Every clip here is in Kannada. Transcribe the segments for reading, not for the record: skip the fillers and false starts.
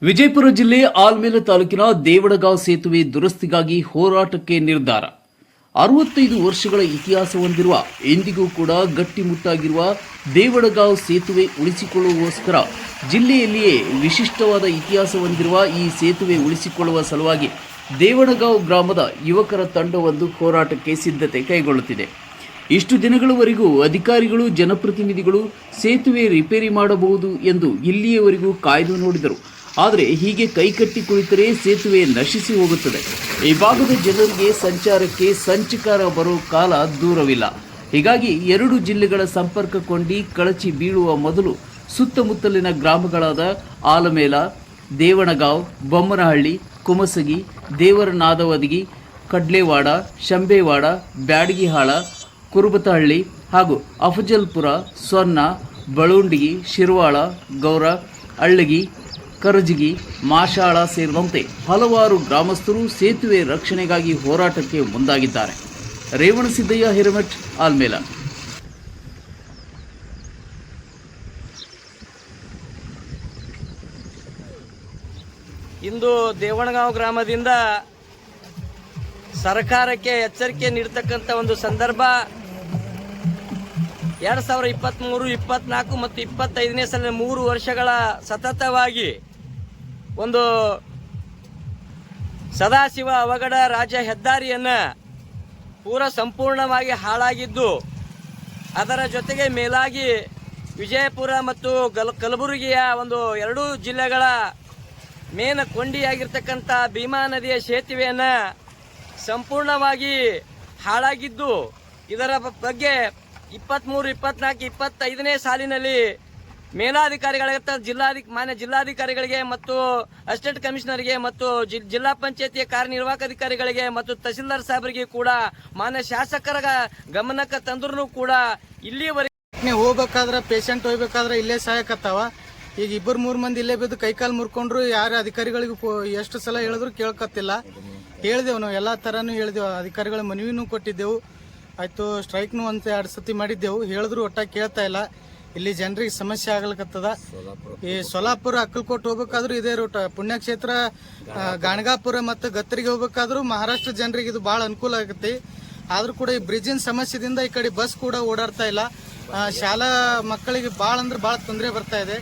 ವಿಜಯಪುರ ಜಿಲ್ಲೆ ಆಲ್ಮೇಲ ತಾಲೂಕಿನ ದೇವಡಗಾಂವ್ ಸೇತುವೆ ದುರಸ್ತಿಗಾಗಿ ಹೋರಾಟಕ್ಕೆ ನಿರ್ಧಾರ. 65 ವರ್ಷಗಳ ಇತಿಹಾಸ ಹೊಂದಿರುವ ಎಂದಿಗೂ ಕೂಡ ಗಟ್ಟಿಮುಟ್ಟಾಗಿರುವ ದೇವಡಗಾಂವ್ ಸೇತುವೆ ಉಳಿಸಿಕೊಳ್ಳುವಗೋಸ್ಕರ ಜಿಲ್ಲೆಯಲ್ಲಿಯೇ ವಿಶಿಷ್ಟವಾದ ಇತಿಹಾಸ ಹೊಂದಿರುವ ಈ ಸೇತುವೆ ಉಳಿಸಿಕೊಳ್ಳುವ ಸಲುವಾಗಿ ದೇವಡಗಾಂವ್ ಗ್ರಾಮದ ಯುವಕರ ತಂಡವೊಂದು ಹೋರಾಟಕ್ಕೆ ಸಿದ್ಧತೆ ಕೈಗೊಳ್ಳುತ್ತಿದೆ. ಇಷ್ಟು ದಿನಗಳವರೆಗೂ ಅಧಿಕಾರಿಗಳು ಜನಪ್ರತಿನಿಧಿಗಳು ಸೇತುವೆ ರಿಪೇರಿ ಮಾಡಬಹುದು ಎಂದು ಇಲ್ಲಿಯವರೆಗೂ ಕಾಯ್ದು ನೋಡಿದರು. ಆದರೆ ಹೀಗೆ ಕೈಕಟ್ಟಿ ಕುಳಿತರೆ ಸೇತುವೆ ನಶಿಸಿ ಹೋಗುತ್ತದೆ. ಈ ಭಾಗದ ಜನರಿಗೆ ಸಂಚಾರಕ್ಕೆ ಸಂಚಕಾರ ಬರೋ ಕಾಲ ದೂರವಿಲ್ಲ. ಹೀಗಾಗಿ 2 ಜಿಲ್ಲೆಗಳ ಸಂಪರ್ಕ ಕೊಂಡಿ ಕಳಚಿ ಬೀಳುವ ಮೊದಲು ಸುತ್ತಮುತ್ತಲಿನ ಗ್ರಾಮಗಳಾದ ಆಲಮೇಲ, ದೇವಣಗಾಂವ್, ಬೊಮ್ಮನಹಳ್ಳಿ, ಕುಮಸಗಿ, ದೇವರನಾದವದಗಿ, ಕಡ್ಲೇವಾಡ, ಶಂಬೇವಾಡ, ಬ್ಯಾಡಗಿಹಾಳ, ಕುರುಬತಹಳ್ಳಿ ಹಾಗೂ ಅಫಜಲ್ಪುರ, ಸೊನ್ನ, ಬಳುಂಡಗಿ, ಶಿರ್ವಾಳ, ಗೌರ, ಅಳ್ಳಗಿ, ಕರಜಗಿ, ಮಾಶಾಳ ಸೇರಿದಂತೆ ಹಲವಾರು ಗ್ರಾಮಸ್ಥರು ಸೇತುವೆ ರಕ್ಷಣೆಗಾಗಿ ಹೋರಾಟಕ್ಕೆ ಮುಂದಾಗಿದ್ದಾರೆ. ರೇವಣಸಿದ್ದಯ್ಯ, ಹಿರೇಮಠ್, ಆಲ್ಮೇಲ. ಇಂದು ದೇವಣಗಾಂವ್ ಗ್ರಾಮದಿಂದ ಸರ್ಕಾರಕ್ಕೆ ಎಚ್ಚರಿಕೆ ನೀಡತಕ್ಕಂಥ ಒಂದು ಸಂದರ್ಭ 2023, 24 ಮತ್ತು 25ನೇ ಸಾಲಿನ 3 ವರ್ಷಗಳ ಸತತವಾಗಿ ಒಂದು ಸದಾಶಿವ ಅವಘಡ ರಾಜ್ಯ ಹೆದ್ದಾರಿಯನ್ನು ಸಂಪೂರ್ಣವಾಗಿ ಹಾಳಾಗಿದ್ದು, ಅದರ ಜೊತೆಗೆ ಮೇಲಾಗಿ ವಿಜಯಪುರ ಮತ್ತು ಕಲಬುರಗಿಯ ಒಂದು 2 ಜಿಲ್ಲೆಗಳ ಮೇನ ಕೊಂಡಿಯಾಗಿರ್ತಕ್ಕಂಥ ಭೀಮಾ ನದಿಯ ಸೇತುವೆಯನ್ನು ಸಂಪೂರ್ಣವಾಗಿ ಹಾಳಾಗಿದ್ದು, ಇದರ ಬಗ್ಗೆ 23, 24, 25ನೇ ಸಾಲಿನಲ್ಲಿ ಮೇಲಾಧಿಕಾರಿಗಳಾಗಿರ್ತ ಮಾನ್ಯ ಜಿಲ್ಲಾಧಿಕಾರಿಗಳಿಗೆ ಮತ್ತು ಅಸಿಸ್ಟೆಂಟ್ ಕಮಿಷನರ್ಗೆ ಮತ್ತು ಜಿಲ್ಲಾ ಪಂಚಾಯತಿಯ ಕಾರ್ಯನಿರ್ವಾಹಕ ಅಧಿಕಾರಿಗಳಿಗೆ ಮತ್ತು ತಹಸೀಲ್ದಾರ್ ಸಾಹೇಬರಿಗೆ ಕೂಡ ಮಾನ್ಯ ಶಾಸಕರ ಗಮನಕ್ಕೆ ತಂದ್ರೂ ಕೂಡ ಇಲ್ಲಿವರೆಗೆ ಹೋಗ್ಬೇಕಾದ್ರೆ ಪೇಷಂಟ್ ಹೋಗ್ಬೇಕಾದ್ರೆ ಇಲ್ಲೇ ಸಹಾಯಕತ್ತಾವ. ಈಗ 2-3 ಮಂದಿ ಇಲ್ಲೇ ಬಿದ್ದು ಕೈಕಾಲು ಮುರ್ಕೊಂಡ್ರು. ಯಾರ ಅಧಿಕಾರಿಗಳಿಗೂ ಎಷ್ಟು ಸಲ ಹೇಳಿದ್ರು ಕೇಳ್ಕತ್ತಿಲ್ಲ. ಹೇಳಿದೆವು, ನಾವು ಎಲ್ಲಾ ತರಾನು ಹೇಳಿದೆವು, ಅಧಿಕಾರಿಗಳ ಮನವಿನೂ ಕೊಟ್ಟಿದ್ದೆವು. ಆಯ್ತು, ಸ್ಟ್ರೈಕ್ನು 1-2 ಸತಿ ಮಾಡಿದ್ದೆವು, ಹೇಳಿದ್ರು ಒಟ್ಟಾಗಿ ಕೇಳ್ತಾ ಇಲ್ಲ. ಇಲ್ಲಿ ಜನರಿಗೆ ಸಮಸ್ಯೆ ಆಗ್ಲಿಕತ್ತದ. ಈ ಸೊಲಾಪುರ, ಅಕ್ಕಲಕೋಟ್ ಹೋಗ್ಬೇಕಾದ್ರೂ ಇದೇ ರೂಟ್, ಪುಣ್ಯಕ್ಷೇತ್ರ ಗಾಣಗಾಪುರ ಮತ್ತು ಗತ್ತರಿಗೆ ಹೋಗ್ಬೇಕಾದ್ರೂ ಮಹಾರಾಷ್ಟ್ರ ಜನರಿಗೆ ಇದು ಬಹಳ ಅನುಕೂಲ ಆಗುತ್ತೆ. ಆದ್ರೂ ಕೂಡ ಈ ಬ್ರಿಡ್ಜಿನ ಸಮಸ್ಯೆದಿಂದ ಈ ಕಡೆ ಬಸ್ ಕೂಡ ಓಡಾಡ್ತಾ ಇಲ್ಲ. ಶಾಲಾ ಮಕ್ಕಳಿಗೆ ಭಾಳ ಅಂದ್ರೆ ಭಾಳ ತೊಂದರೆ ಬರ್ತಾ ಇದೆ.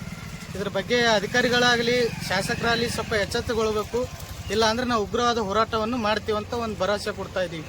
ಇದ್ರ ಬಗ್ಗೆ ಅಧಿಕಾರಿಗಳಾಗಲಿ ಶಾಸಕರಾಗಲಿ ಸ್ವಲ್ಪ ಎಚ್ಚೆತ್ತುಗೊಳ್ಬೇಕು. ಇಲ್ಲ ಅಂದ್ರೆ ನಾವು ಉಗ್ರವಾದ ಹೋರಾಟವನ್ನು ಮಾಡ್ತೀವಂತ ಒಂದು ಭರವಸೆ ಕೊಡ್ತಾ ಇದೀವಿ.